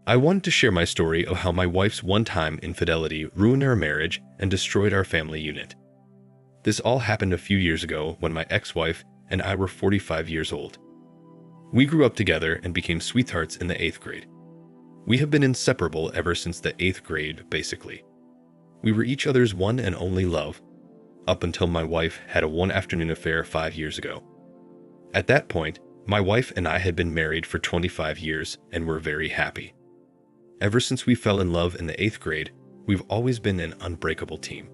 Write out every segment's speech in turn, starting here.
I wanted to share my story of how my wife's one-time infidelity ruined our marriage and destroyed our family unit. This all happened a few years ago when my ex-wife and I were 45 years old. We grew up together and became sweethearts in the 8th grade. We have been inseparable ever since the 8th grade, basically. We were each other's one and only love, up until my wife had a one-afternoon affair 5 years ago. At that point, my wife and I had been married for 25 years and were very happy. Ever since we fell in love in the 8th grade, we've always been an unbreakable team.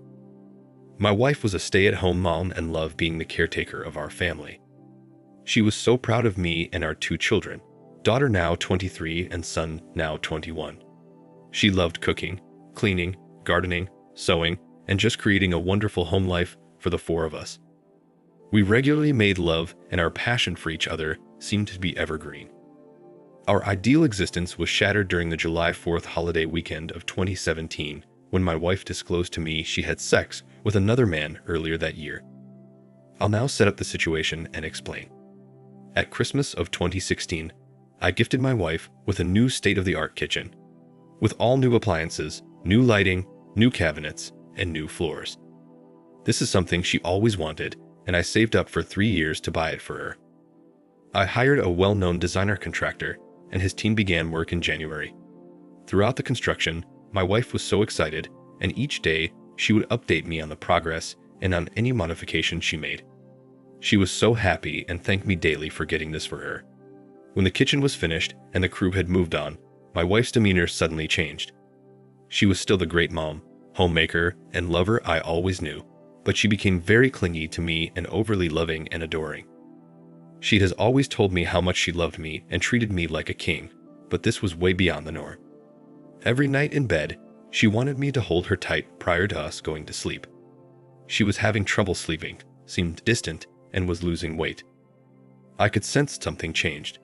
My wife was a stay-at-home mom and loved being the caretaker of our family. She was so proud of me and our 2 children, daughter now 23 and son now 21. She loved cooking, cleaning, gardening, sewing, and just creating a wonderful home life for the 4 of us. We regularly made love, and our passion for each other seemed to be evergreen. Our ideal existence was shattered during the July 4th holiday weekend of 2017 when my wife disclosed to me she had sex with another man earlier that year. I'll now set up the situation and explain. At Christmas of 2016, I gifted my wife with a new state-of-the-art kitchen, with all new appliances, new lighting, new cabinets, and new floors. This is something she always wanted, and I saved up for 3 years to buy it for her. I hired a well-known designer contractor, and his team began work in January. Throughout the construction, my wife was so excited, and each day she would update me on the progress and on any modifications she made. She was so happy and thanked me daily for getting this for her. When the kitchen was finished and the crew had moved on, my wife's demeanor suddenly changed. She was still the great mom, homemaker, and lover I always knew, but she became very clingy to me and overly loving and adoring. She has always told me how much she loved me and treated me like a king, but this was way beyond the norm. Every night in bed, she wanted me to hold her tight prior to us going to sleep. She was having trouble sleeping, seemed distant, and was losing weight. I could sense something changed.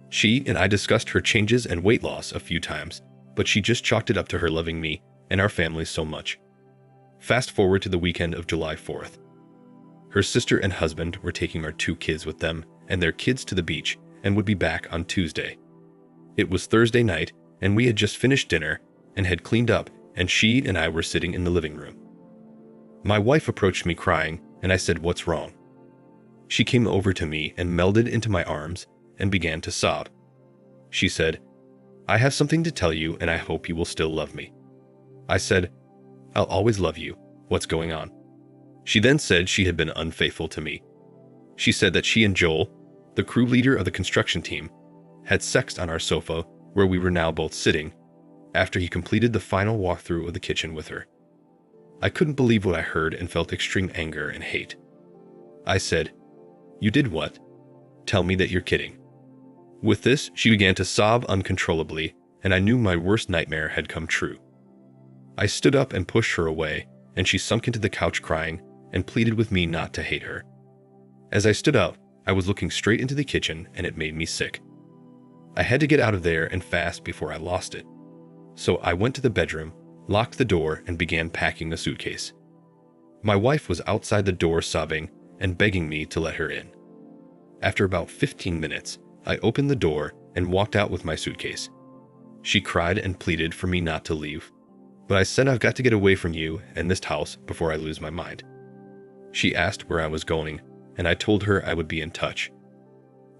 She and I discussed her changes and weight loss a few times, but she just chalked it up to her loving me and our family so much. Fast forward to the weekend of July 4th. Her sister and husband were taking our 2 kids with them and their kids to the beach and would be back on Tuesday. It was Thursday night, and we had just finished dinner and had cleaned up, and she and I were sitting in the living room. My wife approached me crying, and I said, "What's wrong?" She came over to me and melded into my arms and began to sob. She said, "I have something to tell you, and I hope you will still love me." I said, "I'll always love you. What's going on?" She then said she had been unfaithful to me. She said that she and Joel, the crew leader of the construction team, had sex on our sofa where we were now both sitting, after he completed the final walkthrough of the kitchen with her. I couldn't believe what I heard and felt extreme anger and hate. I said, "You did what? Tell me that you're kidding." With this, she began to sob uncontrollably, and I knew my worst nightmare had come true. I stood up and pushed her away, and she sunk into the couch crying and pleaded with me not to hate her. As I stood up, I was looking straight into the kitchen, and it made me sick. I had to get out of there and fast before I lost it. So I went to the bedroom, locked the door, and began packing the suitcase. My wife was outside the door sobbing and begging me to let her in. After about 15 minutes, I opened the door and walked out with my suitcase. She cried and pleaded for me not to leave, but I said I've got to get away from you and this house before I lose my mind. She asked where I was going, and I told her I would be in touch.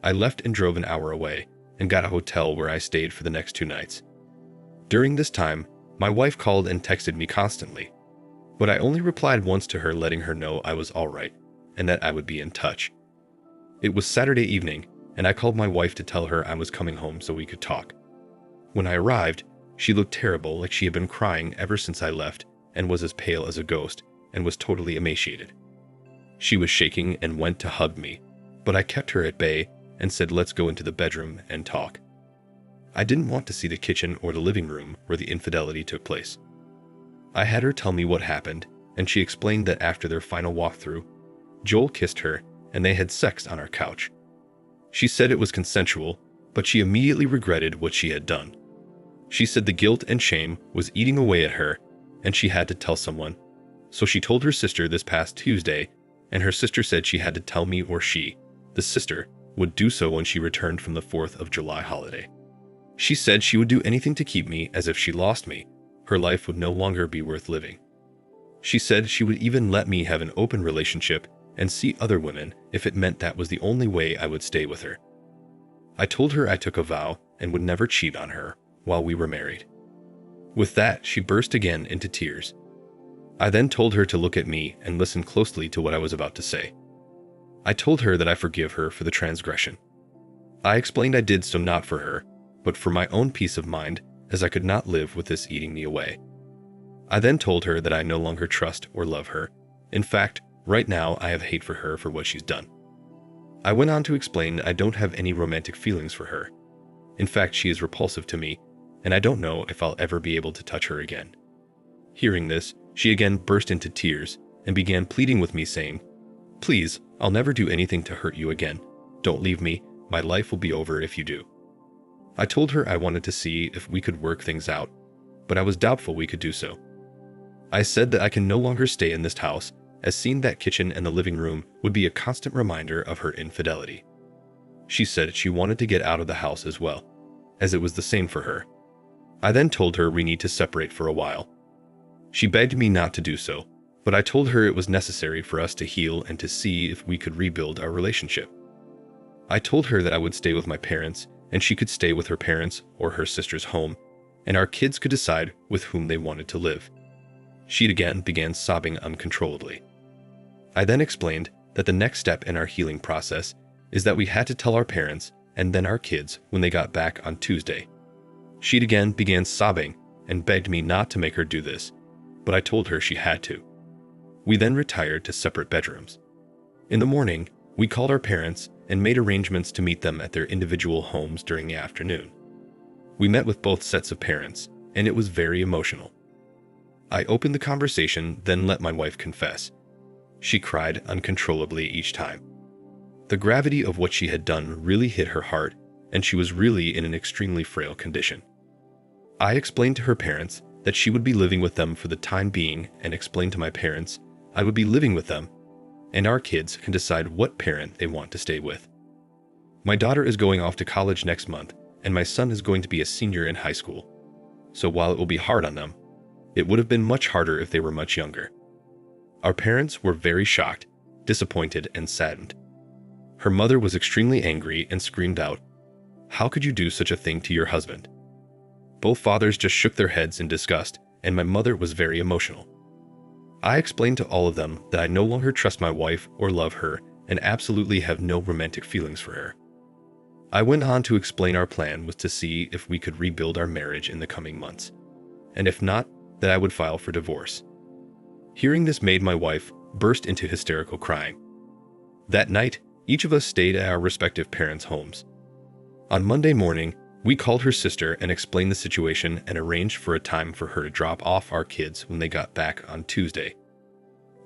I left and drove an hour away and got a hotel where I stayed for the next 2 nights. During this time, my wife called and texted me constantly, but I only replied once to her letting her know I was all right and that I would be in touch. It was Saturday evening, and I called my wife to tell her I was coming home so we could talk. When I arrived, she looked terrible, like she had been crying ever since I left, and was as pale as a ghost, and was totally emaciated. She was shaking and went to hug me, but I kept her at bay and said let's go into the bedroom and talk. I didn't want to see the kitchen or the living room where the infidelity took place. I had her tell me what happened, and she explained that after their final walkthrough, Joel kissed her and they had sex on our couch. She said it was consensual, but she immediately regretted what she had done. She said the guilt and shame was eating away at her, and she had to tell someone. So she told her sister this past Tuesday, and her sister said she had to tell me or she, the sister, would do so when she returned from the 4th of July holiday. She said she would do anything to keep me, as if she lost me, her life would no longer be worth living. She said she would even let me have an open relationship and see other women if it meant that was the only way I would stay with her. I told her I took a vow and would never cheat on her while we were married. With that, she burst again into tears. I then told her to look at me and listen closely to what I was about to say. I told her that I forgive her for the transgression. I explained I did so not for her, but for my own peace of mind, as I could not live with this eating me away. I then told her that I no longer trust or love her. In fact, right now I have hate for her for what she's done. I went on to explain I don't have any romantic feelings for her. In fact, she is repulsive to me, and I don't know if I'll ever be able to touch her again. Hearing this, she again burst into tears and began pleading with me, saying, "Please, I'll never do anything to hurt you again. Don't leave me. My life will be over if you do." I told her I wanted to see if we could work things out, but I was doubtful we could do so. I said that I can no longer stay in this house, as seeing that kitchen and the living room would be a constant reminder of her infidelity. She said she wanted to get out of the house as well, as it was the same for her. I then told her we need to separate for a while. She begged me not to do so, but I told her it was necessary for us to heal and to see if we could rebuild our relationship. I told her that I would stay with my parents, and she could stay with her parents or her sister's home, and our kids could decide with whom they wanted to live. She again began sobbing uncontrollably. I then explained that the next step in our healing process is that we had to tell our parents and then our kids when they got back on Tuesday. She again began sobbing and begged me not to make her do this, but I told her she had to. We then retired to separate bedrooms. In the morning, we called our parents and made arrangements to meet them at their individual homes during the afternoon. We met with both sets of parents, and it was very emotional. I opened the conversation, then let my wife confess. She cried uncontrollably each time. The gravity of what she had done really hit her heart, and she was really in an extremely frail condition. I explained to her parents that she would be living with them for the time being, and explained to my parents I would be living with them, and our kids can decide what parent they want to stay with. My daughter is going off to college next month, and my son is going to be a senior in high school. So while it will be hard on them, it would have been much harder if they were much younger. Our parents were very shocked, disappointed, and saddened. Her mother was extremely angry and screamed out, "How could you do such a thing to your husband?" Both fathers just shook their heads in disgust, and my mother was very emotional. I explained to all of them that I no longer trust my wife or love her and absolutely have no romantic feelings for her. I went on to explain our plan was to see if we could rebuild our marriage in the coming months, and if not, that I would file for divorce. Hearing this made my wife burst into hysterical crying. That night, each of us stayed at our respective parents' homes. On Monday morning, we called her sister and explained the situation and arranged for a time for her to drop off our kids when they got back on Tuesday.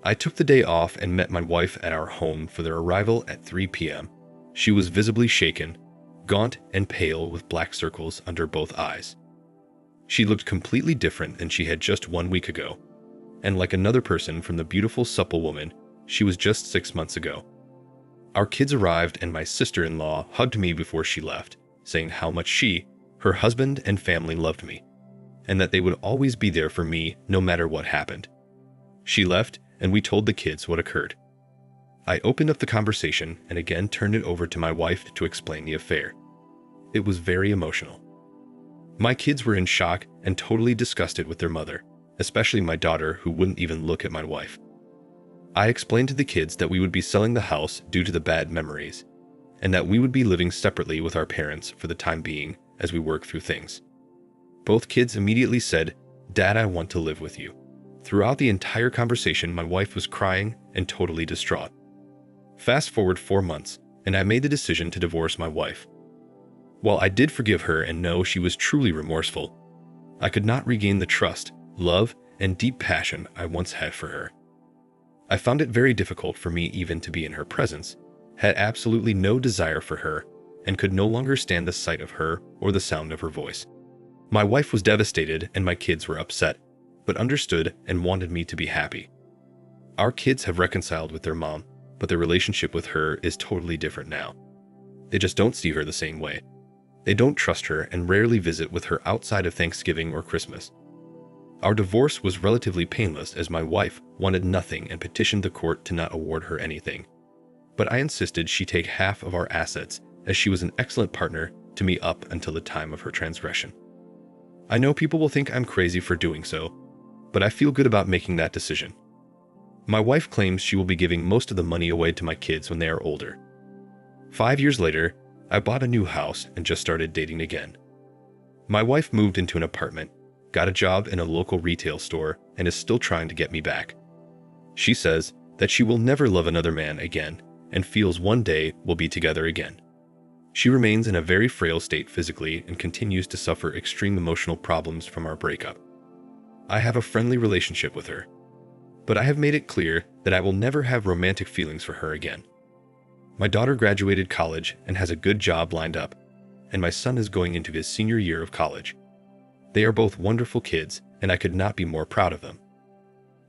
I took the day off and met my wife at our home for their arrival at 3 p.m. She was visibly shaken, gaunt and pale with black circles under both eyes. She looked completely different than she had just 1 week ago, and like another person from the beautiful, supple woman she was just 6 months ago. Our kids arrived and my sister-in-law hugged me before she left, saying how much she, her husband, and family loved me, and that they would always be there for me no matter what happened. She left, and we told the kids what occurred. I opened up the conversation and again turned it over to my wife to explain the affair. It was very emotional. My kids were in shock and totally disgusted with their mother, especially my daughter, who wouldn't even look at my wife. I explained to the kids that we would be selling the house due to the bad memories, and that we would be living separately with our parents for the time being as we work through things. Both kids immediately said, "Dad, I want to live with you." Throughout the entire conversation, my wife was crying and totally distraught. Fast forward 4 months, and I made the decision to divorce my wife. While I did forgive her and know she was truly remorseful, I could not regain the trust, love, and deep passion I once had for her. I found it very difficult for me even to be in her presence, had absolutely no desire for her, and could no longer stand the sight of her or the sound of her voice. My wife was devastated and my kids were upset, but understood and wanted me to be happy. Our kids have reconciled with their mom, but their relationship with her is totally different now. They just don't see her the same way. They don't trust her and rarely visit with her outside of Thanksgiving or Christmas. Our divorce was relatively painless as my wife wanted nothing and petitioned the court to not award her anything. But I insisted she take half of our assets as she was an excellent partner to me up until the time of her transgression. I know people will think I'm crazy for doing so, but I feel good about making that decision. My wife claims she will be giving most of the money away to my kids when they are older. 5 years later, I bought a new house and just started dating again. My wife moved into an apartment, got a job in a local retail store, and is still trying to get me back. She says that she will never love another man again and feels one day we'll be together again. She remains in a very frail state physically and continues to suffer extreme emotional problems from our breakup. I have a friendly relationship with her, but I have made it clear that I will never have romantic feelings for her again. My daughter graduated college and has a good job lined up, and my son is going into his senior year of college. They are both wonderful kids, and I could not be more proud of them.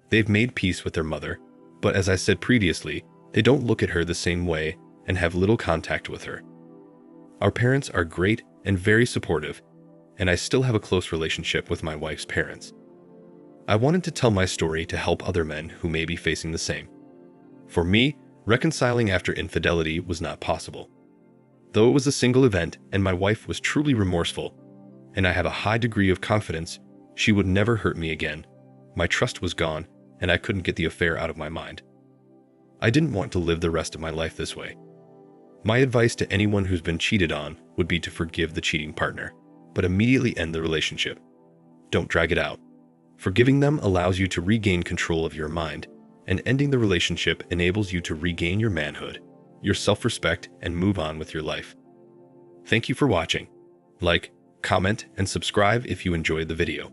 They've made peace with their mother, but as I said previously, they don't look at her the same way and have little contact with her. Our parents are great and very supportive, and I still have a close relationship with my wife's parents. I wanted to tell my story to help other men who may be facing the same. For me, reconciling after infidelity was not possible. Though it was a single event and my wife was truly remorseful, and I have a high degree of confidence she would never hurt me again, my trust was gone and I couldn't get the affair out of my mind. I didn't want to live the rest of my life this way. My advice to anyone who's been cheated on would be to forgive the cheating partner, but immediately end the relationship. Don't drag it out. Forgiving them allows you to regain control of your mind, and ending the relationship enables you to regain your manhood, your self-respect, and move on with your life. Thank you for watching. Like, comment, and subscribe if you enjoyed the video.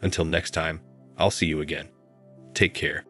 Until next time, I'll see you again. Take care.